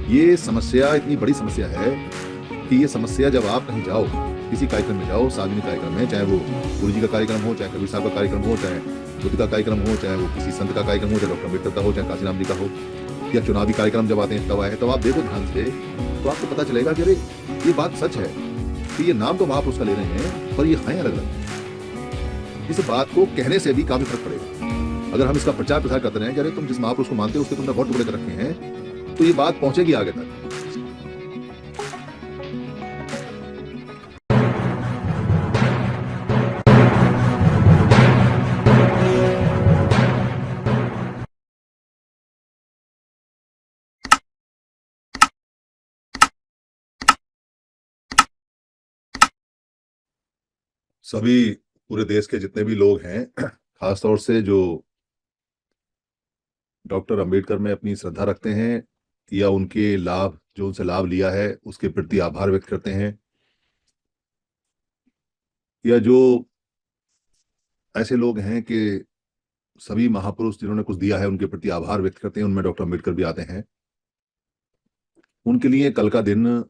ये समस्या इतनी बड़ी समस्या है कि ये समस्या जब आप कहीं जाओ, किसी कार्यक्रम में जाओ, सार्वजनिक कार्यक्रम में, चाहे वो गुरु जी का कार्यक्रम हो, चाहे कबीर साहब का कार्यक्रम हो, चाहे बुद्ध का कार्यक्रम हो, चाहे वो किसी संत का कार्यक्रम हो, चाहे डॉक्टर अम्बेडकर का हो, चाहे काशीराम जी का हो, या चुनावी कार्यक्रम जब आते हैं तब आए, तब आप देखो ध्यान से, तो आपको पता चलेगा कि अरे ये बात सच है कि ये नाम तो महापुरुष का ले रहे हैं पर ये हैं अलग अलग। इस बात को कहने से भी काफी फर्क पड़ेगा। अगर हम इसका प्रचार प्रसार करते रहे कि अरे तुम जिस महापुरुष को मानते हो उसके तुमने बहुत टुकड़े कर रखे हैं, तो ये बात पहुंचेगी आगे तक। सभी पूरे देश के जितने भी लोग हैं, खासतौर से जो डॉक्टर अंबेडकर में अपनी श्रद्धा रखते हैं या उनके लाभ जो उनसे लाभ लिया है उसके प्रति आभार व्यक्त करते हैं, या जो ऐसे लोग हैं कि सभी महापुरुष जिन्होंने कुछ दिया है उनके प्रति आभार व्यक्त करते हैं, उनमें डॉक्टर अंबेडकर भी आते हैं। उनके लिए कल का दिन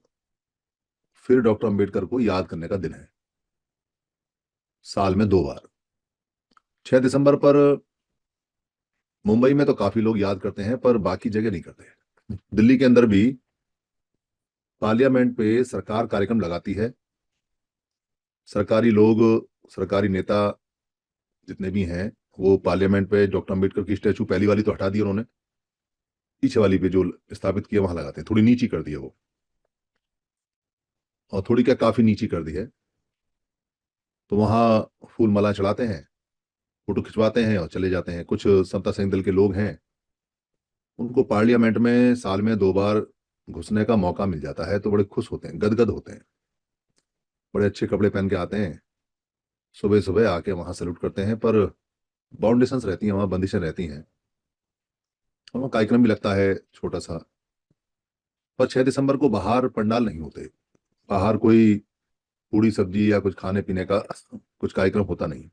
फिर डॉक्टर अंबेडकर को याद करने का दिन है, साल में 2 बार। 6 दिसंबर पर मुंबई में तो काफी लोग याद करते हैं पर बाकी जगह नहीं करते। दिल्ली के अंदर भी पार्लियामेंट पे सरकार कार्यक्रम लगाती है, सरकारी लोग, सरकारी नेता जितने भी हैं वो पार्लियामेंट पे डॉक्टर अंबेडकर की स्टैचू पहली वाली तो हटा दी उन्होंने, पीछे वाली पे जो स्थापित किया वहां लगाते हैं, थोड़ी नीची कर दी है वो, और थोड़ी क्या काफी नीची कर दी है। तो वहां फूल माला चढ़ाते हैं, फोटो खिंचवाते हैं और चले जाते हैं। कुछ समता संघ दल के लोग हैं, उनको पार्लियामेंट में साल में 2 बार घुसने का मौका मिल जाता है तो बड़े खुश होते हैं, गदगद होते हैं, बड़े अच्छे कपड़े पहन के आते हैं, सुबह सुबह आके वहां सैल्यूट करते हैं। पर बाउंडेशंस रहती हैं, वहां बंदिशें रहती हैं, और वहाँ कार्यक्रम भी लगता है छोटा सा। पर 6 दिसंबर को बाहर पंडाल नहीं होते, बाहर कोई पूड़ी सब्जी या कुछ खाने पीने का कुछ कार्यक्रम होता नहीं।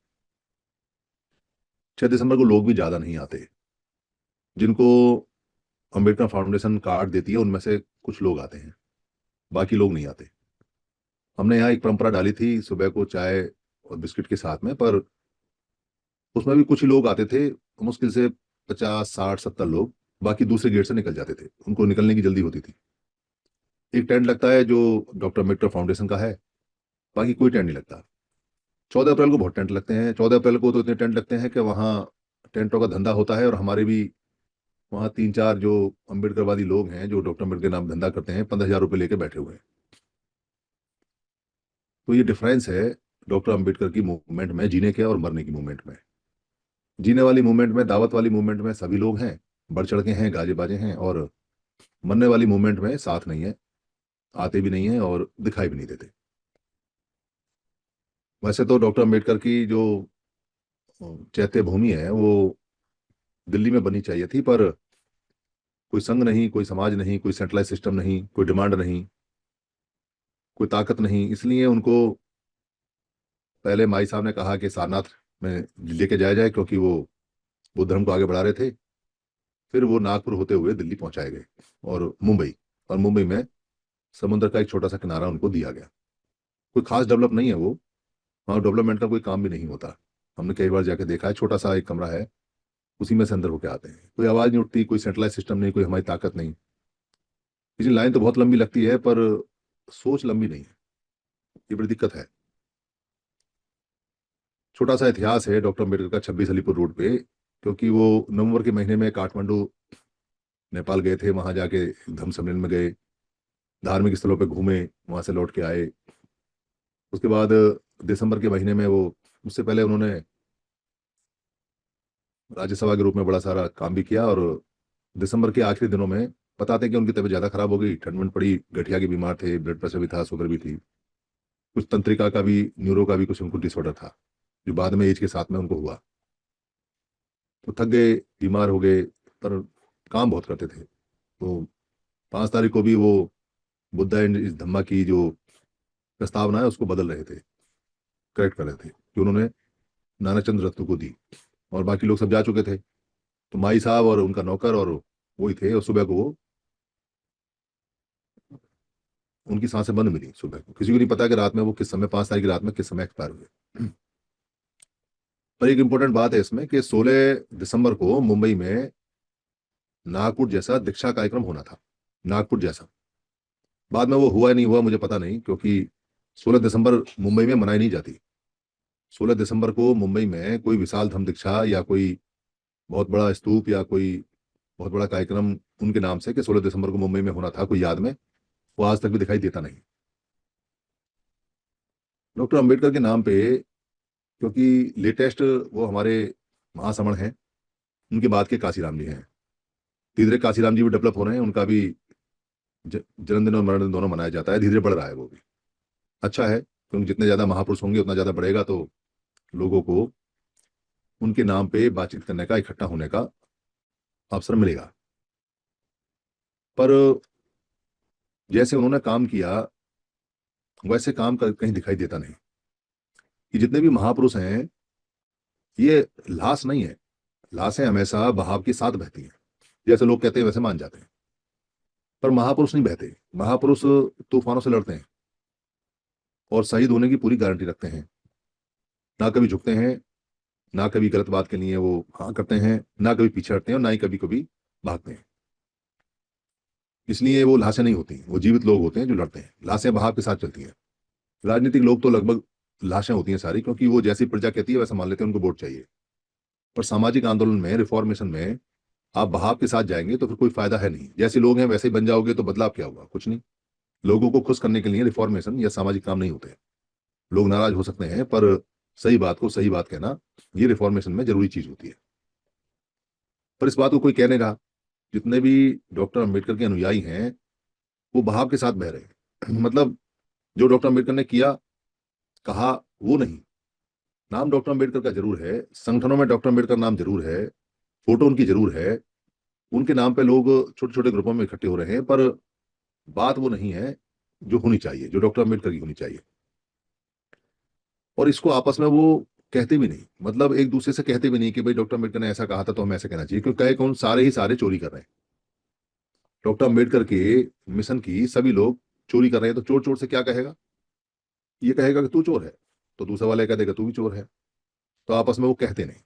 6 दिसंबर को लोग भी ज्यादा नहीं आते। जिनको अम्बेडकर फाउंडेशन कार्ड देती है उनमें से कुछ लोग आते हैं, बाकी लोग नहीं आते। हमने यहाँ एक परंपरा डाली थी सुबह को चाय और बिस्किट के साथ में, पर उसमें भी कुछ ही लोग आते थे, मुश्किल से 50, 60, 70 लोग। बाकी दूसरे गेट से निकल जाते थे, उनको निकलने की जल्दी होती थी। एक टेंट लगता है जो डॉक्टर अम्बेडकर फाउंडेशन का है, बाकी कोई टेंट नहीं लगता। 14 अप्रैल को बहुत टेंट लगते हैं, 14 अप्रैल को तो इतने टेंट लगते हैं कि वहाँ टेंटों का धंधा होता है। और हमारे भी वहाँ 3, 4 जो अम्बेडकरवादी लोग हैं जो डॉक्टर अम्बेडकर नाम धंधा करते हैं, 15,000 रुपये लेके बैठे हुए हैं। तो ये डिफरेंस है डॉक्टर अम्बेडकर की मूवमेंट में, जीने के और मरने की मूवमेंट में। जीने वाली मूवमेंट में, दावत वाली मूवमेंट में सभी लोग हैं, बढ़ चढ़ के हैं, गाजे बाजे हैं, और मरने वाली मूवमेंट में साथ नहीं है, आते भी नहीं है और दिखाई भी नहीं देते। वैसे तो डॉक्टर अम्बेडकर की जो चैत्य भूमि है वो दिल्ली में बनी चाहिए थी, पर कोई संघ नहीं, कोई समाज नहीं, कोई सेंट्रलाइज सिस्टम नहीं, कोई डिमांड नहीं, कोई ताकत नहीं, इसलिए उनको पहले माई साहब ने कहा कि सारनाथ में लेके जाया जाए क्योंकि वो बुद्ध धर्म को आगे बढ़ा रहे थे। फिर वो नागपुर होते हुए दिल्ली पहुंचाए गए और मुंबई, और मुंबई में समुद्र का एक छोटा सा किनारा उनको दिया गया। कोई खास डेवलप नहीं है वो, वहाँ डेवलपमेंट का कोई काम भी नहीं होता। हमने कई बार जाके देखा है, छोटा सा एक कमरा है, उसी में से अंदर होके आते हैं, कोई आवाज नहीं उठती, कोई सेंट्रलाइज सिस्टम नहीं, कोई हमारी ताकत नहीं। इसलिए लाइन तो बहुत लंबी लगती है पर सोच लंबी नहीं है, ये बड़ी दिक्कत है। छोटा सा इतिहास है डॉक्टर अम्बेडकर का 26 अलीपुर रोड पे, क्योंकि वो नवंबर के महीने में काठमांडू नेपाल गए थे, वहां जाके धम्म सम्मेलन में गए, धार्मिक स्थलों पे घूमे, वहां से लौट के आए। उसके बाद दिसंबर के महीने में वो, उससे पहले उन्होंने राज्यसभा के रूप में बड़ा सारा काम भी किया, और दिसंबर के आखिरी दिनों में बताते हैं कि उनकी तबीयत ज्यादा खराब हो गई, ठंड में पड़ी, गठिया की बीमार थे, ब्लड प्रेशर भी था, शुगर भी थी, कुछ तंत्रिका का भी, न्यूरो का भी कुछ उनको डिसऑर्डर था, जो बाद में एज के साथ में उनको हुआ। तो थक गए, बीमार हो गए, पर काम बहुत करते थे। तो 5 तारीख को भी वो बुद्धा एंड इस धम्मा की जो प्रस्तावना है उसको बदल रहे थे, करेक्ट कर रहे थे, जो उन्होंने नानाचंद रत्न को दी, और बाकी लोग सब जा चुके थे। तो माई साहब और उनका नौकर और वो ही थे, और सुबह को वो उनकी सांसें बंद मिली सुबह को। किसी को नहीं पता कि रात में वो किस समय, 5 तारीख की रात में किस समय एक्सपायर हुए। पर एक इंपॉर्टेंट बात है इसमें कि 16 दिसंबर को मुंबई में नागपुर जैसा दीक्षा कार्यक्रम होना था, नागपुर जैसा। बाद में वो हुआ नहीं हुआ मुझे पता नहीं, क्योंकि 16 दिसंबर मुंबई में मनाई नहीं जाती। 16 दिसंबर को मुंबई में कोई विशाल धम्म दीक्षा या कोई बहुत बड़ा स्तूप या कोई बहुत बड़ा कार्यक्रम उनके नाम से कि 16 दिसंबर को मुंबई में होना था कोई याद में, वो आज तक भी दिखाई देता नहीं। डॉक्टर अंबेडकर के नाम पे, क्योंकि लेटेस्ट वो हमारे महासमण हैं, उनके बाद के काशीराम जी हैं, धीरे धीरे काशीराम जी भी डेवलप हो रहे हैं, उनका भी जन्मदिन और मरण दिन दोनों मनाया जाता है, धीरे धीरे बढ़ रहा है वो भी। अच्छा है, क्योंकि जितने ज्यादा महापुरुष होंगे उतना ज्यादा बढ़ेगा, तो लोगों को उनके नाम पे बातचीत करने का, इकट्ठा होने का अवसर मिलेगा। पर जैसे उन्होंने काम किया वैसे काम कहीं दिखाई देता नहीं। कि जितने भी महापुरुष हैं, ये लाश नहीं है, लाशें हमेशा बहाव के साथ बहती हैं, जैसे लोग कहते हैं वैसे मान जाते हैं। पर महापुरुष नहीं बहते, महापुरुष तूफानों से लड़ते हैं और शहीद होने की पूरी गारंटी रखते हैं। ना कभी झुकते हैं, ना कभी गलत बात के लिए वो हाँ करते हैं, ना कभी पीछे हटते हैं और ना ही कभी कभी भागते हैं। इसलिए वो लाशें नहीं होती, वो जीवित लोग होते हैं जो लड़ते हैं। लाशें बहाव के साथ चलती हैं। राजनीतिक लोग तो लगभग लाशें होती हैं सारी, क्योंकि वो जैसी प्रजा कहती है वैसा मान लेते हैं, उनको वोट चाहिए। पर सामाजिक आंदोलन में, रिफॉर्मेशन में आप बहाव के साथ जाएंगे तो फिर कोई फायदा है नहीं। जैसे लोग हैं वैसे ही बन जाओगे तो बदलाव क्या होगा? कुछ नहीं। लोगों को खुश करने के लिए रिफॉर्मेशन या सामाजिक काम नहीं होते। लोग नाराज हो सकते हैं, पर सही बात को सही बात कहना ये रिफॉर्मेशन में जरूरी चीज होती है। पर इस बात को कोई कहने का, जितने भी डॉक्टर अंबेडकर के अनुयायी हैं वो बहाव के साथ बह रहे हैं। मतलब जो डॉक्टर अंबेडकर ने किया, कहा, वो नहीं। नाम डॉक्टर अंबेडकर का जरूर है, संगठनों में डॉक्टर अंबेडकर नाम जरूर है, फोटो उनकी जरूर है, उनके नाम पे लोग छोटे छोटे ग्रुपों में इकट्ठे हो रहे हैं, पर बात वो नहीं है जो होनी चाहिए, जो डॉक्टर अंबेडकर की होनी चाहिए। और इसको आपस में वो कहते भी नहीं, मतलब एक दूसरे से कहते भी नहीं कि भाई डॉक्टर अंबेडकर ने ऐसा कहा था तो हमें ऐसा कहना चाहिए, क्योंकि कहे कौन, सारे ही सारे चोरी कर रहे हैं। डॉक्टर अंबेडकर के मिशन की सभी लोग चोरी कर रहे हैं, तो चोर चोर से क्या कहेगा? ये कहेगा कि तू चोर है, तो दूसरा वाला कह देगा तू भी चोर है। तो आपस में वो कहते नहीं।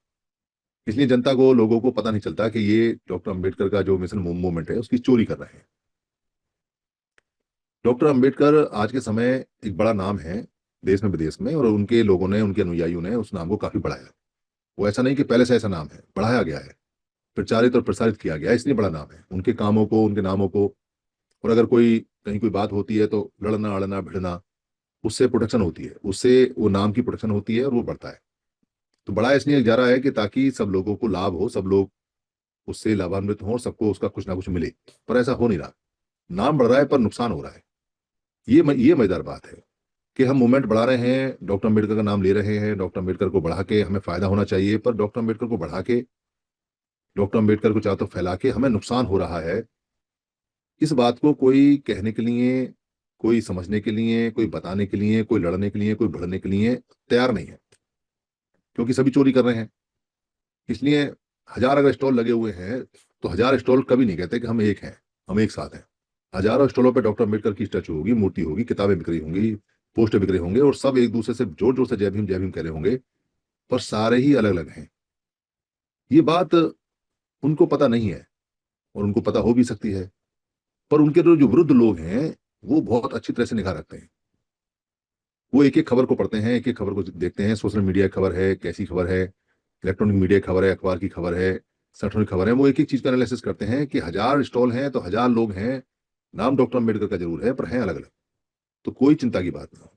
इसलिए जनता को, लोगों को पता नहीं चलता कि ये डॉक्टर अंबेडकर का जो मिशन मूवमेंट है उसकी चोरी कर रहे हैं। डॉक्टर अंबेडकर आज के समय एक बड़ा नाम है देश में विदेश में, और उनके लोगों ने, उनके अनुयायियों ने उस नाम को काफी बढ़ाया। वो ऐसा नहीं कि पहले से ऐसा नाम है, बढ़ाया गया है, प्रचारित और प्रसारित किया गया है, इसलिए बड़ा नाम है उनके कामों को, उनके नामों को। और अगर कोई कहीं कोई बात होती है तो लड़ना अड़ना भिड़ना, उससे प्रोटेक्शन होती है, उससे वो नाम की प्रोटेक्शन होती है और वो बढ़ता है। तो बड़ा इसलिए जा रहा है कि ताकि सब लोगों को लाभ हो, सब लोग उससे लाभान्वित हों और सबको उसका कुछ ना कुछ मिले। पर ऐसा हो नहीं रहा। नाम बढ़ रहा है पर नुकसान हो रहा है। ये मजेदार बात है कि हम मूवमेंट बढ़ा रहे हैं, डॉक्टर अम्बेडकर का नाम ले रहे हैं, डॉक्टर अम्बेडकर को बढ़ा के हमें फायदा होना चाहिए, पर डॉक्टर अम्बेडकर को बढ़ा के, डॉक्टर अम्बेडकर को चारों तरफ फैला के हमें नुकसान हो रहा है। इस बात को कोई कहने के लिए, कोई समझने के लिए, कोई बताने के लिए, कोई लड़ने के लिए, कोई बढ़ने के लिए तैयार नहीं है, क्योंकि सभी चोरी कर रहे हैं। इसलिए हजार अगर स्टॉल लगे हुए हैं तो हजार स्टॉल कभी नहीं कहते कि हम एक हैं, हम एक साथ हैं। हजारों स्टॉलों पे डॉक्टर अम्बेडकर की स्टैचू होगी, मूर्ति होगी, किताबें बिक रही होंगी, पोस्टर बिक रहे होंगे, और सब एक दूसरे से जोर जोर से जय भीम कह रहे होंगे, पर सारे ही अलग अलग हैं। ये बात उनको पता नहीं है, और उनको पता हो भी सकती है, पर उनके जो वृद्ध लोग हैं वो बहुत अच्छी तरह से निगाह रखते हैं। वो एक एक खबर को पढ़ते हैं, एक एक खबर को देखते हैं, सोशल मीडिया की खबर है, कैसी खबर है, इलेक्ट्रॉनिक मीडिया की खबर है, अखबार की खबर है, संगठन की खबर है, वो एक एक चीज का एनालिसिस करते हैं कि हजार स्टॉल हैं तो हजार लोग हैं, नाम डॉक्टर अम्बेडकर का जरूर है पर हैं अलग अलग। तो कोई चिंता की बात नहीं,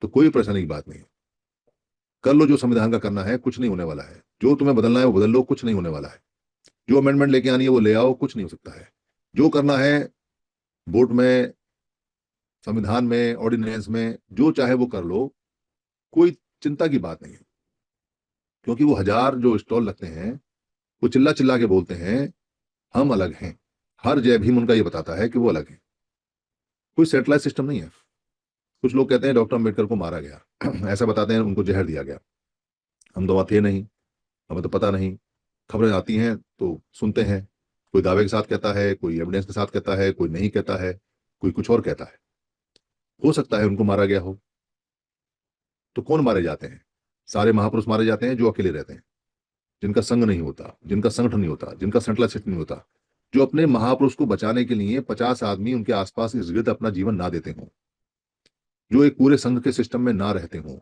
तो कोई परेशानी की बात नहीं। कर लो जो संविधान का करना है, कुछ नहीं होने वाला है। जो तुम्हें बदलना है वो बदल लो, कुछ नहीं होने वाला है। जो अमेंडमेंट लेके आनी है वो ले आओ, कुछ नहीं हो सकता है। जो करना है वोट में, संविधान में, ऑर्डिनेंस में, जो चाहे वो कर लो, कोई चिंता की बात नहीं है। क्योंकि वो हजार जो स्टॉल लगते हैं वो चिल्ला चिल्ला के बोलते हैं हम अलग हैं। हर जय भीम उनका ये बताता है कि वो अलग है। कोई सेटेलाइट सिस्टम नहीं है। कुछ लोग कहते हैं डॉक्टर अम्बेडकर को मारा गया ऐसा बताते हैं उनको जहर दिया गया। हम तो वहां थे नहीं, हमें तो पता नहीं। खबरें आती हैं तो सुनते हैं, कोई दावे के साथ कहता है, कोई एविडेंस के साथ कहता है, कोई नहीं कहता है, कोई कुछ और कहता है। हो सकता है उनको मारा गया हो। तो कौन मारे जाते हैं? सारे महापुरुष मारे जाते हैं जो अकेले रहते हैं, जिनका संग नहीं होता, जिनका संगठन नहीं होता, जिनका सेंट्रलाइजेशन नहीं होता, जो अपने महापुरुष को बचाने के लिए 50 आदमी उनके आसपास इर्द गिर्द अपना जीवन ना देते हों, जो एक पूरे संघ के सिस्टम में ना रहते हों,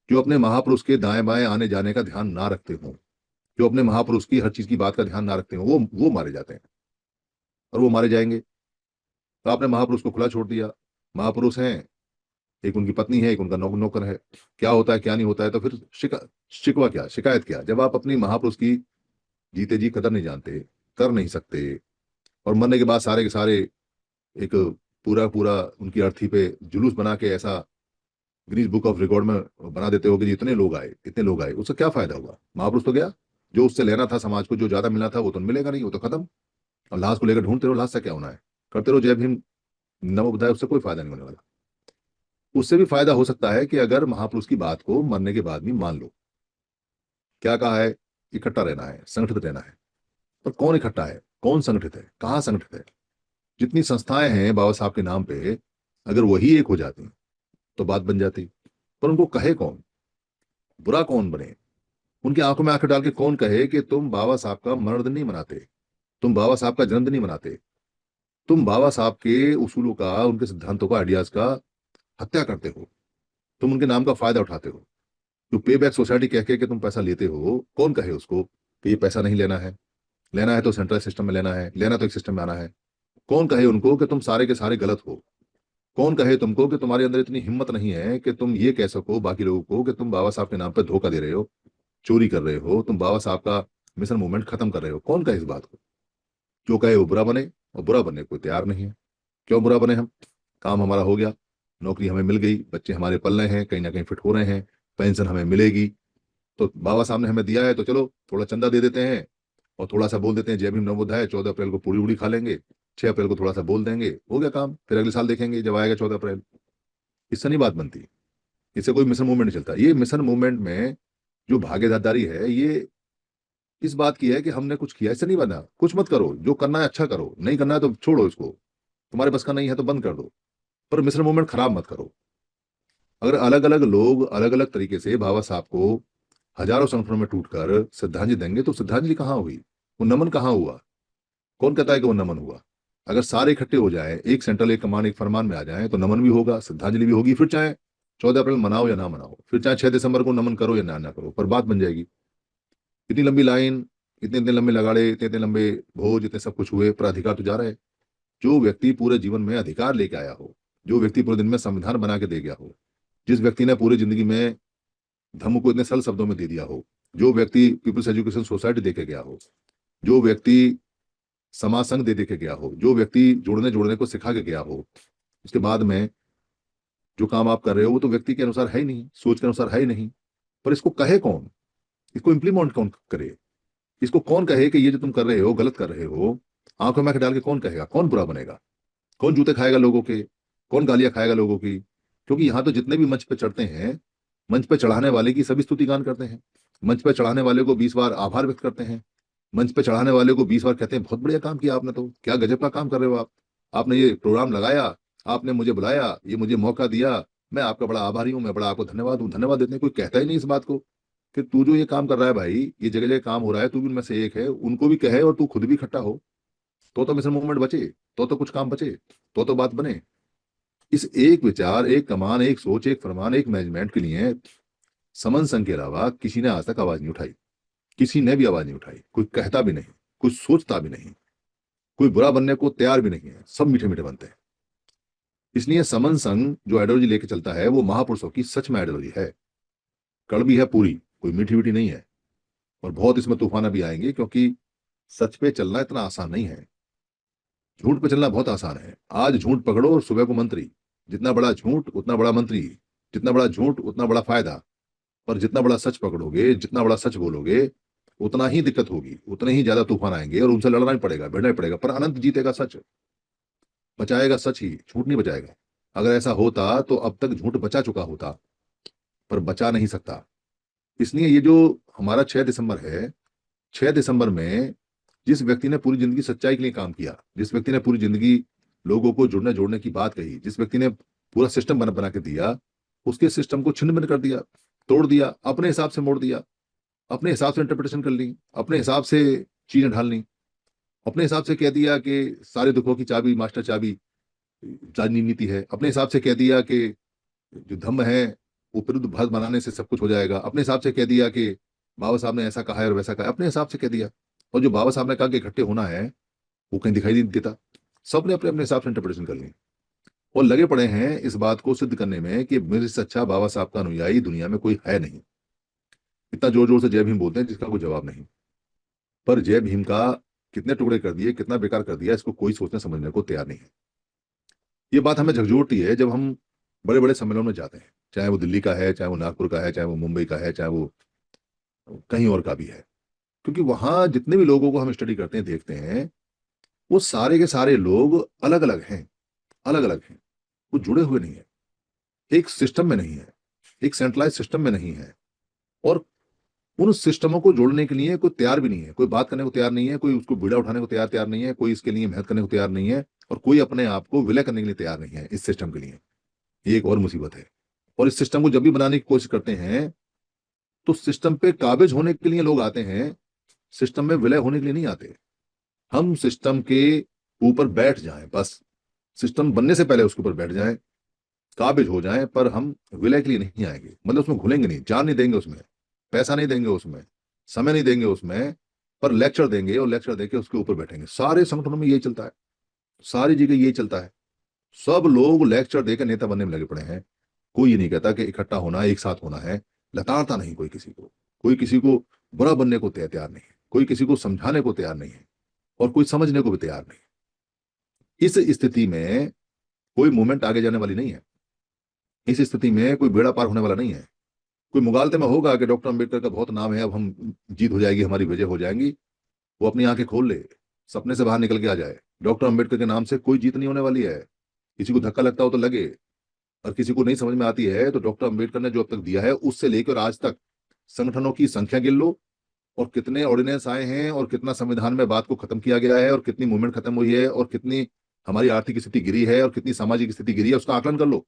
जो अपने महापुरुष के दाएं बाएं आने जाने का ध्यान ना रखते हों, जो अपने महापुरुष की हर चीज की बात का ध्यान ना रखते हों, वो मारे जाते हैं। और वो मारे जाएंगे। तो आपने महापुरुष को खुला छोड़ दिया। महापुरुष हैं, एक उनकी पत्नी है, एक उनका नौकर है। क्या होता है क्या नहीं होता है, तो फिर शिकवा क्या, शिकायत क्या, जब आप अपनी महापुरुष की जीते जी कदर नहीं जानते, कर नहीं सकते, और मरने के बाद सारे के सारे एक पूरा पूरा उनकी अर्थी पे जुलूस बना के ऐसा गिनीज बुक ऑफ रिकॉर्ड में बना देते हो कि इतने लोग आए, इतने लोग आए, उससे क्या फायदा हुआ? महापुरुष तो गया, जो उससे लेना था समाज को, जो ज्यादा मिलना था वो तो मिलेगा नहीं, वो तो खत्म। और लाश को लेकर ढूंढते रहो, लाश से क्या होना है? करते रहो जय भीम नमो बुद्धाय, उससे कोई फायदा नहीं होने वाला। उससे भी फायदा हो सकता है कि अगर महापुरुष की बात को मरने के बाद भी मान लो। क्या कहा है? इकट्ठा रहना है, संगठित रहना है। पर कौन इकट्ठा है, कौन संगठित है, कहाँ संगठित है? जितनी संस्थाएं हैं बाबा साहब के नाम पे, अगर वही एक हो जाती तो बात बन जाती। पर उनको कहे कौन, बुरा कौन बने? उनकी आंखों में आंखें डाल के कौन कहे कि तुम बाबा साहब का मरण दिन नहीं मनाते, तुम बाबा साहब का जन्मदिन नहीं मनाते, तुम बाबा साहब के उसूलों का, उनके सिद्धांतों का, आइडियाज का हत्या करते हो, तुम उनके नाम का फायदा उठाते हो। जो पे बैक सोसाइटी कह के कि तुम पैसा लेते हो, कौन कहे उसको कि ये पैसा नहीं लेना है? लेना है तो सेंट्रल सिस्टम में लेना है, लेना तो एक सिस्टम में आना है। कौन कहे उनको कि तुम सारे के सारे गलत हो? कौन कहे तुमको कि तुम्हारे अंदर इतनी हिम्मत नहीं है कि तुम ये कह सको बाकी लोगों को कि तुम बाबा साहब के नाम पर धोखा दे रहे हो, चोरी कर रहे हो, तुम बाबा साहब का मिशन मूवमेंट खत्म कर रहे हो? कौन कहे इस बात को? जो कहे वो बुरा बने, और बुरा बनने को कोई तैयार नहीं है। क्यों बुरा बने हम? काम हमारा हो गया, नौकरी हमें मिल गई, बच्चे हमारे पल रहे हैं, कहीं ना कहीं फिट हो रहे हैं, पेंशन हमें मिलेगी, तो बाबा साहब ने हमें दिया है तो चलो थोड़ा चंदा दे देते हैं, और थोड़ा सा बोल देते हैं जय भीम नमो बुद्धाय, 14 अप्रैल को पूरी उड़ी खा लेंगे, 6 अप्रैल को थोड़ा सा बोल देंगे, हो गया काम, फिर अगले साल देखेंगे जब आएगा 14 अप्रैल। इससे नहीं बात बनती, इससे कोई मिशन मूवमेंट नहीं चलता। ये मिशन मूवमेंट में जो भागीदारी है, ये इस बात की है कि हमने कुछ किया, इससे नहीं बना। कुछ मत करो, जो करना है अच्छा करो, नहीं करना है तो छोड़ो इसको, तुम्हारे बस का नहीं है तो बंद कर दो, पर मिशन मूवमेंट खराब मत करो। अगर अलग अलग लोग अलग अलग तरीके से बाबा साहब को हजारों संगठनों में टूटकर श्रद्धांजलि देंगे, तो श्रद्धांजलि कहाँ हुई? वो नमन कहाँ हुआ? कौन कहता है कि वो नमन हुआ? अगर सारे इकट्ठे हो जाए, एक सेंट्रल, एक कमान, एक फरमान में आ जाए, तो नमन भी होगा, श्रद्धांजलि भी होगी। फिर चाहे 14 अप्रैल मनाओ या ना मनाओ, फिर चाहे 6 दिसंबर को नमन करो या ना करो, पर बात बन जाएगी। इतनी लंबी लाइन, इतने इतने लंबे लगाड़े, इतने इतने लंबे भोज, इतने सब कुछ हुए, पर अधिकार तो जा रहा है। जो व्यक्ति पूरे जीवन में अधिकार लेके आया हो, जो व्यक्ति पूरे दिन में संविधान बना के दे गया हो, जिस व्यक्ति ने पूरी जिंदगी में धर्म को इतने सरल शब्दों में दे दिया हो, जो व्यक्ति पीपुल्स एजुकेशन सोसाइटी दे के गया हो, जो व्यक्ति समाज संघ दे के गया हो, जो व्यक्ति जोड़ने जोड़ने को सिखा के गया हो, उसके बाद में जो काम आप कर रहे हो वो तो व्यक्ति के अनुसार है ही नहीं, सोच के अनुसार है ही नहीं। पर इसको कहे कौन, इसको इम्प्लीमेंट कौन करे, इसको कौन कहे कि ये जो तुम कर रहे हो गलत कर रहे हो? आंखों में आंखें डाल के कौन कहेगा? कौन बुरा बनेगा? कौन जूते खाएगा लोगों के? कौन गालियां खाएगा लोगों की? क्योंकि यहाँ तो जितने भी मंच पे चढ़ते हैं, मंच पे चढ़ाने वाले की सभी स्तुति गान करते हैं, मंच पे चढ़ाने वाले को 20 बार आभार व्यक्त करते हैं, मंच पे चढ़ाने वाले को 20 बार कहते हैं बहुत बढ़िया काम किया आपने, तो क्या गजब का काम कर रहे हो आप, आपने ये प्रोग्राम लगाया, आपने मुझे बुलाया, ये मुझे मौका दिया, मैं आपका बड़ा आभारी हूँ, मैं बड़ा आपको धन्यवाद हूँ। धन्यवाद देते हैं, कोई कहता ही नहीं इस बात को कि तू जो ये काम कर रहा है भाई, ये जगह जगह काम हो रहा है, तू भी उनमें से एक है, उनको भी कहे और तू खुद भी इकट्ठा हो, तो मिशन मूवमेंट बचे, तो कुछ काम बचे, तो बात बने। इस एक विचार, एक कमान, एक सोच, एक फरमान, एक मैनेजमेंट के लिए समन संघ के अलावा किसी ने आज तक आवाज नहीं उठाई, किसी ने भी आवाज नहीं उठाई, कोई कहता भी नहीं, कोई सोचता भी नहीं, कोई बुरा बनने को तैयार भी नहीं है, सब मीठे मीठे बनते हैं। इसलिए समन संघ जो आइडियोलॉजी लेके चलता है वो महापुरुषों की सच में आइडियोलॉजी है, कड़वी है पूरी, कोई मीठी मीठी नहीं है। और बहुत इसमें तूफान भी आएंगे, क्योंकि सच पे चलना इतना आसान नहीं है, झूठ पे चलना बहुत आसान है। आज झूठ पकड़ो और सुबह को मंत्री, जितना बड़ा झूठ उतना बड़ा मंत्री, जितना बड़ा झूठ उतना बड़ा फायदा। पर जितना बड़ा सच पकड़ोगे, जितना बड़ा सच बोलोगे, उतना ही दिक्कत होगी, उतने ही ज्यादा तूफान आएंगे, और उनसे लड़ना ही पड़ेगा, भिड़ना ही पड़ेगा। पर अनंत जीतेगा सच, बचाएगा सच ही, झूठ नहीं बचाएगा। अगर ऐसा होता तो अब तक झूठ बचा चुका होता, पर बचा नहीं सकता। इसलिए ये जो हमारा 6 दिसंबर है, 6 दिसंबर में जिस व्यक्ति ने पूरी जिंदगी सच्चाई के लिए काम किया, जिस व्यक्ति ने पूरी जिंदगी लोगों को जुड़ने जोड़ने की बात कही, जिस व्यक्ति ने पूरा सिस्टम बना बना के दिया, उसके सिस्टम को छिन्न भिन्न कर दिया, तोड़ दिया, अपने हिसाब से मोड़ दिया, अपने हिसाब से इंटरप्रिटेशन कर ली, अपने हिसाब से चीजें ढाल ली, अपने हिसाब से कह दिया कि सारे दुखों की चाबी, मास्टर चाबी राजनीति है, अपने हिसाब से कह दिया कि जो धम्म है वो विरुद्ध भारत बनाने से सब कुछ हो जाएगा, अपने हिसाब से कह दिया कि बाबा साहब ने ऐसा कहा है और वैसा कहा है, अपने हिसाब से कह दिया। और जो बाबा साहब ने कहा कि इकट्ठे होना है वो कहीं दिखाई नहीं देता, सबने अपने अपने हिसाब से इंटरप्रिटेशन कर ली और लगे पड़े हैं इस बात को सिद्ध करने में कि मेरे से अच्छा बाबा साहब का अनुयायी दुनिया में कोई है नहीं। इतना जोर जोर से जय भीम बोलते हैं जिसका कोई जवाब नहीं, पर जय भीम का कितने टुकड़े कर दिए, कितना बेकार कर दिया, इसको कोई सोचने समझने को तैयार नहीं है। ये बात हमें झकझोरती है जब हम बड़े बड़े सम्मेलनों में जाते हैं, चाहे वो दिल्ली का है, चाहे वो नागपुर का है, चाहे वो मुंबई का है, चाहे वो कहीं और का भी है। क्योंकि वहां जितने भी लोगों को हम स्टडी करते हैं, देखते हैं, वो सारे के सारे लोग अलग अलग हैं, अलग अलग हैं, वो जुड़े हुए नहीं है, एक सिस्टम में नहीं है, एक सेंट्रलाइज सिस्टम में नहीं है। और उन सिस्टमों को जोड़ने के लिए कोई तैयार भी नहीं है, कोई बात करने को तैयार नहीं है, कोई उसको बीड़ा उठाने को तैयार तैयार नहीं है, कोई इसके लिए मेहनत करने को तैयार नहीं है, और कोई अपने आप को विलय करने के लिए तैयार नहीं है इस सिस्टम के लिए। ये एक और मुसीबत है। और इस सिस्टम को जब भी बनाने की कोशिश करते हैं तो सिस्टम पे काबिज होने के लिए लोग आते हैं, सिस्टम में विलय होने के लिए नहीं आते। हम सिस्टम के ऊपर बैठ जाएं, बस सिस्टम बनने से पहले उसके ऊपर बैठ जाएं, काबिज हो जाएं, पर हम विलय के लिए नहीं आएंगे, मतलब उसमें घुलेंगे नहीं, जान नहीं देंगे उसमें, पैसा नहीं देंगे उसमें, समय नहीं देंगे उसमें, पर लेक्चर देंगे और लेक्चर देके उसके ऊपर बैठेंगे। सारे संगठनों में यही चलता है, सारी जगह यही चलता है, सब लोग लेक्चर देकर नेता बनने में लगे पड़े हैं। कोई ये नहीं कहता कि इकट्ठा होना है, एक साथ होना है, लताड़ता नहीं कोई किसी को, कोई किसी को बुरा बनने को तैयार नहीं है, कोई किसी को समझाने को तैयार नहीं है, और कोई समझने को भी तैयार नहीं। इस स्थिति में कोई मूवमेंट आगे जाने वाली नहीं है, इस स्थिति में कोई बेड़ा पार होने वाला नहीं है। कोई मुगालते में होगा कि डॉक्टर अंबेडकर का बहुत नाम है, अब हम जीत हो जाएगी, हमारी विजय हो जाएंगी, वो अपनी आंखें खोल ले, सपने से बाहर निकल के आ जाए। डॉक्टर अंबेडकर के नाम से कोई जीत नहीं होने वाली है। किसी को धक्का लगता हो तो लगे, और किसी को नहीं समझ में आती है तो डॉक्टर अंबेडकर ने जो अब तक दिया है उससे लेकर आज तक संगठनों की संख्या गिन लो, और कितने ऑर्डिनेंस आए हैं, और कितना संविधान में बात को खत्म किया गया है, और कितनी मूवमेंट खत्म हुई है, और कितनी हमारी आर्थिक स्थिति गिरी है, और कितनी सामाजिक स्थिति गिरी है, उसका आकलन कर लो,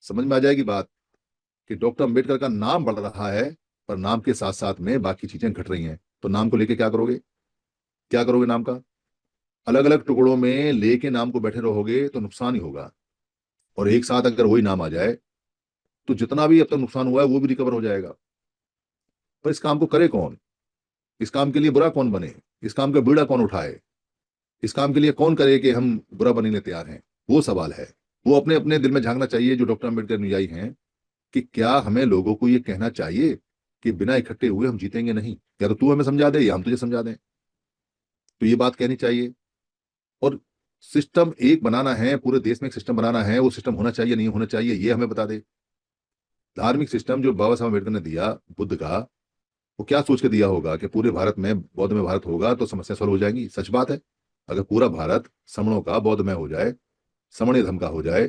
समझ में आ जाएगी बात कि डॉक्टर अंबेडकर का नाम बढ़ रहा है, पर नाम के साथ साथ में बाकी चीजें घट रही हैं। तो नाम को लेके क्या करोगे, क्या करोगे नाम का? अलग अलग टुकड़ों में लेके नाम को बैठे रहोगे तो नुकसान ही होगा। और एक साथ अगर वही नाम आ जाए तो जितना भी अब तक नुकसान हुआ है वो भी रिकवर हो जाएगा। पर इस काम को करे कौन, इस काम के लिए बुरा कौन बने, इस काम का बीड़ा कौन उठाए, इस काम के लिए कौन करे कि हम बुरा बनने के लिए तैयार हैं, वो सवाल है। वो अपने अपने दिल में झांकना चाहिए जो डॉक्टर अम्बेडकर अनुयायी हैं, कि क्या हमें लोगों को ये कहना चाहिए कि बिना इकट्ठे हुए हम जीतेंगे नहीं, या तो तू हमें समझा दे या हम तुझे समझा दें। तो ये बात कहनी चाहिए। और सिस्टम एक बनाना है, पूरे देश में एक सिस्टम बनाना है, वो सिस्टम होना चाहिए नहीं होना चाहिए ये हमें बता दे। धार्मिक सिस्टम जो बाबा साहब अम्बेडकर ने दिया बुद्ध का, वो क्या सोच के दिया होगा कि पूरे भारत में बौद्ध में भारत होगा तो समस्या सॉल्व हो जाएंगी? सच बात है, अगर पूरा भारत समणों का बौद्ध में हो जाए, समणीय धर्म का हो जाए,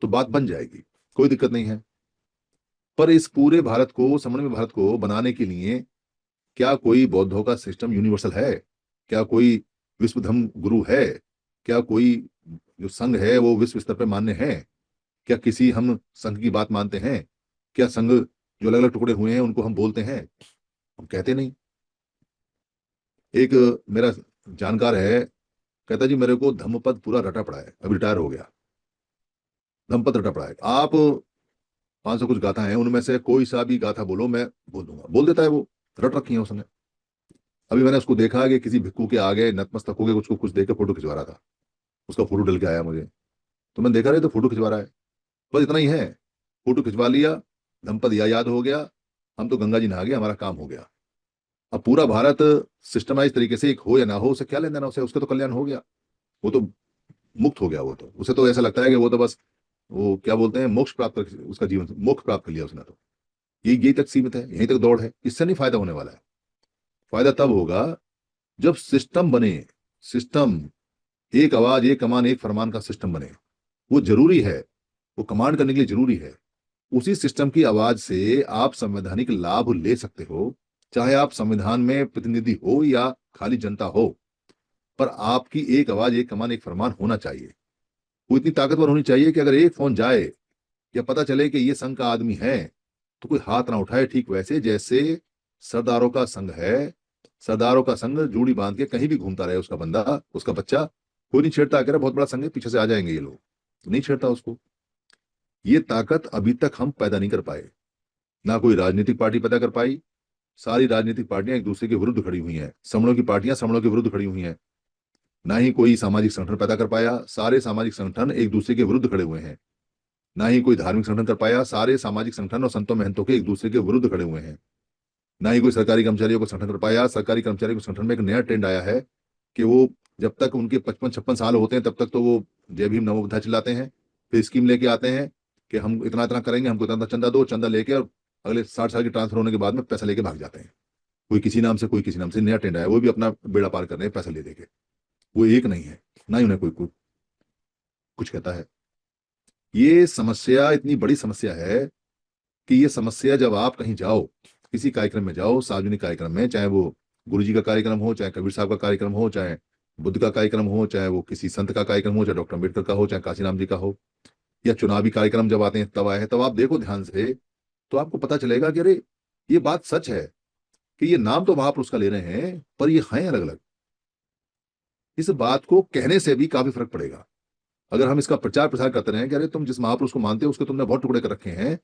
तो बात बन जाएगी, कोई दिक्कत नहीं है। पर इस पूरे भारत को, समन्वय भारत को बनाने के लिए क्या कोई बौद्धों का सिस्टम यूनिवर्सल है? क्या कोई विश्व धर्म गुरु है? क्या कोई जो संघ है वो विश्व स्तर पर मान्य है? क्या किसी हम संघ की बात मानते हैं? क्या संघ जो अलग अलग टुकड़े हुए हैं उनको हम बोलते हैं? हम कहते नहीं। एक मेरा जानकार है, कहता जी मेरे को धम्मपद पूरा रटा पड़ा है, अभी रिटायर हो गया, धम्मपद रटा पड़ा है। आप 500 कुछ गाथा है, उनमें से कोई सा भी गाथा बोलो मैं बोल दूंगा, बोल देता है वो, रट रखी है उसने। अभी मैंने उसको देखा कि किसी भिक्खू के आगे नतमस्तक हो गए, उसको कुछ देकर फोटो खिंचवा रहा था, उसका फोटो डल के आया मुझे, तो मैंने देखा रहे तो फोटो खिंचवा रहा है, बस इतना ही है। फोटो खिंचवा लिया, धम्मपद याद हो गया, हम तो गंगा जी नहा गए, हमारा काम हो गया। अब पूरा भारत सिस्टमाइज तरीके से एक हो या ना हो, उसे क्या लेना देना, उसे उसका तो कल्याण हो गया, वो तो मुक्त हो गया। वो तो उसे तो ऐसा लगता है कि वो तो बस, वो क्या बोलते हैं, मोक्ष प्राप्त कर, उसका जीवन मोक्ष प्राप्त कर लिया उसने। तो यही तक सीमित है, यहीं तक दौड़ है, इससे नहीं फायदा होने वाला है। फायदा तब होगा जब सिस्टम बने, सिस्टम, एक आवाज एक कमान एक फरमान का सिस्टम बने। वो जरूरी है, वो कमांड करने के लिए जरूरी है। उसी सिस्टम की आवाज से आप संवैधानिक लाभ ले सकते हो, चाहे आप संविधान में प्रतिनिधि हो या खाली जनता हो, पर आपकी एक आवाज एक कमान एक फरमान होना चाहिए। वो इतनी ताकतवर होनी चाहिए कि अगर एक फोन जाए या पता चले कि ये संघ का आदमी है तो कोई हाथ ना उठाए। ठीक वैसे जैसे सरदारों का संघ है, सरदारों का संघ जूड़ी बांध के कहीं भी घूमता रहे उसका बंदा, उसका बच्चा, कोई नहीं छेड़ता। कह रहा बहुत बड़ा संघ है, पीछे से आ जाएंगे ये लोग, तो नहीं छेड़ता उसको। ये ताकत अभी तक हम पैदा नहीं कर पाए, ना कोई राजनीतिक पार्टी पैदा कर पाई। सारी राजनीतिक पार्टियां एक दूसरे के विरुद्ध खड़ी हुई हैं, समणों की पार्टियां समणों के विरुद्ध खड़ी हुई हैं। ना ही कोई सामाजिक संगठन पैदा कर पाया, सारे सामाजिक संगठन एक दूसरे के विरुद्ध खड़े हुए हैं। ना ही कोई धार्मिक संगठन कर पाया, सारे सामाजिक संगठन और संतों महंतों के एक दूसरे के विरुद्ध खड़े हुए हैं। ना ही कोई सरकारी कर्मचारियों को संगठन कर पाया। सरकारी कर्मचारियों के संगठन में एक नया ट्रेंड आया है कि वो जब तक उनके 55-56 साल होते हैं तब तक तो वो जय भीम नमो बुद्धाय चिल्लाते हैं, फिर स्कीम लेके आते हैं कि हम इतना इतना करेंगे, हमको इतना चंदा दो, चंदा लेके और अगले 60 साल की ट्रांसफर होने के बाद में पैसा लेके भाग जाते हैं। कोई किसी नाम से, कोई किसी नाम से। नया ट्रेंड आया, वो भी अपना बेड़ा पार कर रहे हैं पैसा ले देके। वो एक नहीं है, ना ही उन्हें कोई कुछ कहता है। ये समस्या इतनी बड़ी समस्या है कि ये समस्या जब आप कहीं जाओ, किसी कार्यक्रम में जाओ, सार्वजनिक कार्यक्रम में, चाहे वो गुरु जी का कार्यक्रम हो, चाहे कबीर साहब का कार्यक्रम हो, चाहे बुद्ध का कार्यक्रम हो, चाहे वो किसी संत का कार्यक्रम हो, चाहे डॉक्टर अम्बेडकर का हो, चाहे काशीराम जी का हो, या चुनावी कार्यक्रम जब आते हैं तब आए हैं, तब आप देखो ध्यान से तो आपको पता चलेगा कि अरे ये बात सच है कि ये नाम तो महापुरुष का ले रहे हैं पर ये हैं अलग अलग। इस बात को कहने से भी काफी फर्क पड़ेगा। अगर हम इसका प्रचार प्रसार करते रहे कि अरे तुम जिस महापुरुष को मानते हो उसके तुमने बहुत टुकड़े कर रखे हैं,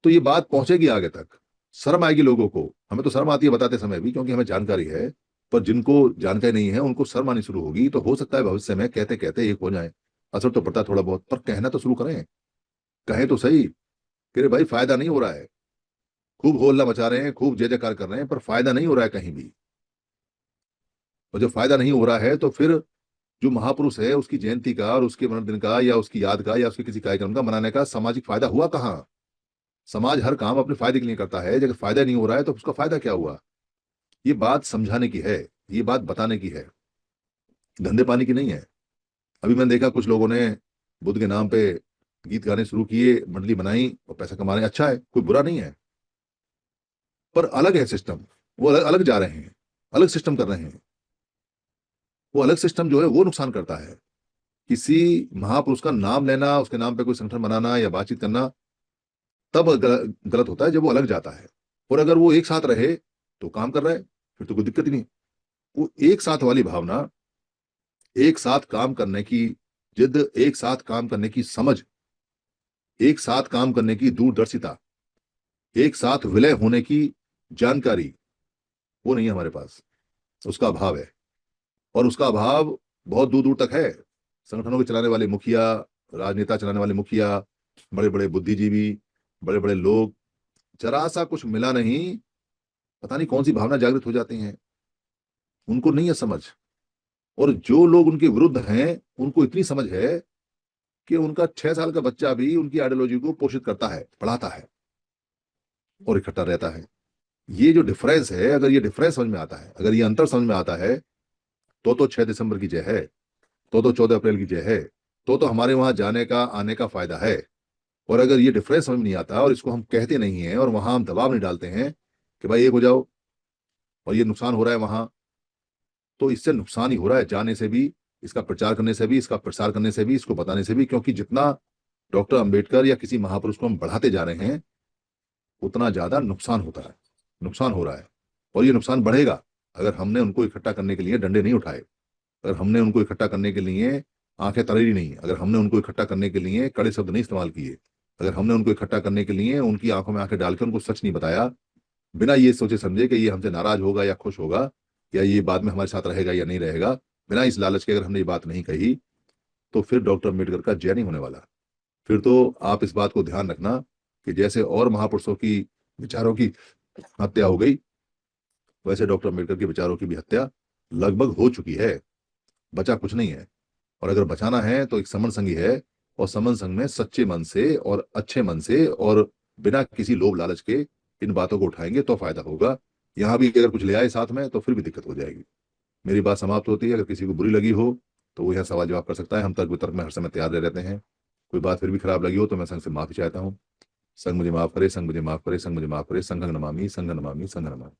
तो ये बात पहुंचेगी आगे तक। शर्म आएगी लोगों को। हमें तो शर्म आती है बताते समय भी, क्योंकि हमें जानकारी है। पर जिनको जानकारी नहीं है उनको शर्म आनी शुरू होगी, तो हो सकता है भविष्य में कहते कहते एक हो जाए। असर तो पड़ता है थोड़ा बहुत, पर कहना तो शुरू करें। कहें तो सही कि अरे भाई फायदा नहीं हो रहा है। खूब होल्ला मचा रहे हैं, खूब जय जयकार कर रहे हैं, पर फायदा नहीं हो रहा है कहीं भी। और जब फायदा नहीं हो रहा है तो फिर जो महापुरुष है उसकी जयंती का और उसके जन्मदिन का या उसकी याद का या उसके किसी कार्यक्रम का मनाने का सामाजिक फायदा हुआ कहाँ? समाज हर काम अपने फायदे के लिए करता है। जब फायदा नहीं हो रहा है तो उसका फायदा क्या हुआ? ये बात समझाने की है, ये बात बताने की है, धंधे पानी की नहीं है। अभी मैंने देखा कुछ लोगों ने बुद्ध के नाम पे गीत गाने शुरू किए, मंडली बनाई और पैसा कमा रहे हैं। अच्छा है, कोई बुरा नहीं है, पर अलग है सिस्टम। वो अलग अलग जा रहे हैं, अलग सिस्टम कर रहे हैं। वो अलग सिस्टम जो है वो नुकसान करता है। किसी महापुरुष का नाम लेना, उसके नाम पे कोई संगठन बनाना या बातचीत करना तब गलत होता है जब वो अलग जाता है। और अगर वो एक साथ रहे तो काम कर रहा है, फिर तो कोई दिक्कत ही नहीं। वो एक साथ वाली भावना, एक साथ काम करने की जिद, एक साथ काम करने की समझ, एक साथ काम करने की दूरदर्शिता, एक साथ विलय होने की जानकारी, वो नहीं है हमारे पास। उसका अभाव है। और उसका अभाव बहुत दूर दूर तक है। संगठनों के चलाने वाले मुखिया, राजनेता चलाने वाले मुखिया, बड़े बड़े बुद्धिजीवी, बड़े बड़े लोग, जरा सा कुछ मिला नहीं, पता नहीं कौन सी भावना जागृत हो जाती हैं। उनको नहीं है समझ। और जो लोग उनके विरुद्ध हैं उनको इतनी समझ है कि उनका 6 साल का बच्चा भी उनकी आइडियोलॉजी को पोषित करता है, पढ़ाता है और इकट्ठा रहता है। ये जो डिफरेंस है, अगर ये डिफरेंस समझ में आता है, अगर ये अंतर समझ में आता है, तो 6 दिसंबर की जय है, तो 14 अप्रैल की जय है, तो हमारे वहां जाने का आने का फायदा है। और अगर ये डिफरेंस समझ में नहीं आता और इसको हम कहते नहीं है और वहां हम दबाव नहीं डालते हैं कि भाई एक हो जाओ और ये नुकसान हो रहा है वहां, तो इससे नुकसान ही हो रहा है जाने से भी, इसका प्रचार करने से भी, इसका प्रसार करने से भी, इसको बताने से भी। क्योंकि जितना डॉक्टर अंबेडकर या किसी महापुरुष को हम बढ़ाते जा रहे हैं उतना ज्यादा नुकसान होता है, नुकसान हो रहा है। और ये नुकसान बढ़ेगा अगर हमने उनको इकट्ठा करने के लिए डंडे नहीं उठाए, अगर हमने उनको इकट्ठा करने के लिए आंखें तरेरी नहीं, अगर हमने उनको इकट्ठा करने के लिए कड़े शब्द नहीं इस्तेमाल किए, अगर हमने उनको इकट्ठा करने के लिए उनकी आंखों में आंखें डाल के उनको सच नहीं बताया, बिना ये सोचे समझे कि ये हमसे नाराज होगा या खुश होगा, या ये बाद में हमारे साथ रहेगा या नहीं रहेगा, बिना इस लालच के अगर हमने ये बात नहीं कही, तो फिर डॉक्टर अम्बेडकर का जय नहीं होने वाला। फिर तो आप इस बात को ध्यान रखना कि जैसे और महापुरुषों की विचारों की हत्या हो गई, वैसे डॉक्टर अम्बेडकर के विचारों की भी हत्या लगभग हो चुकी है। बचा कुछ नहीं है। और अगर बचाना है तो एक समन संघ ही है, और समन संघ में सच्चे मन से और अच्छे मन से और बिना किसी लोभ लालच के इन बातों को उठाएंगे तो फायदा होगा। यहाँ भी अगर कुछ ले आए साथ में तो फिर भी दिक्कत हो जाएगी। मेरी बात समाप्त होती है। अगर किसी को बुरी लगी हो तो वो यहाँ सवाल जवाब कर सकता है। हम तर्क वितर्क में हर समय तैयार रहते हैं। कोई बात फिर भी खराब लगी हो तो मैं संघ से माफी चाहता हूँ। संघ मुझे माफ करे, संघ मुझे माफ करे, संघ मुझे माफ करे। संघ नमामि, संघ नमामि, संघ नमामि।